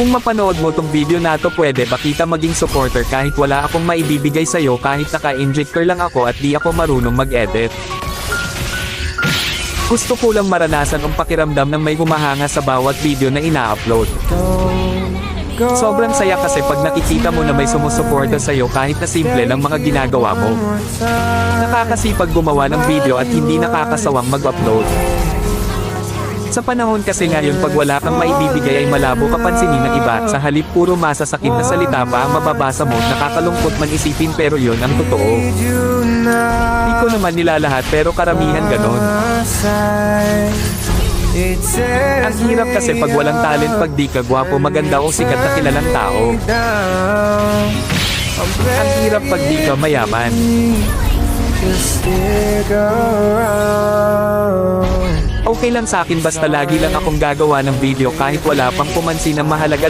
Kung mapanood mo tong video na to, pwede ba kita maging supporter kahit wala akong maibibigay sa'yo, kahit naka-injector lang ako at di ako marunong mag-edit. Gusto ko lang maranasan ang pakiramdam ng may humahanga sa bawat video na ina-upload. Sobrang saya kasi pag nakikita mo na may sumusuporta sa'yo kahit na simple lang mga ginagawa mo. Nakakasipag gumawa ng video at hindi nakakasawang mag-upload. Sa panahon kasi ngayon, pag wala kang maibibigay ay malabo ka pansinin ng iba. Sa halip puro masasakit na salita pa ang mababasa mo, nakakalungkot man isipin, pero yun ang totoo. Di ko naman nilalahat pero karamihan ganon. Ang hirap kasi pag walang talent, pag di ka gwapo, maganda o sikat na kilalang tao. Ang hirap pag di ka mayaman. Okay lang sa akin basta lagi lang akong gagawa ng video kahit wala pang pumansin ang mahalaga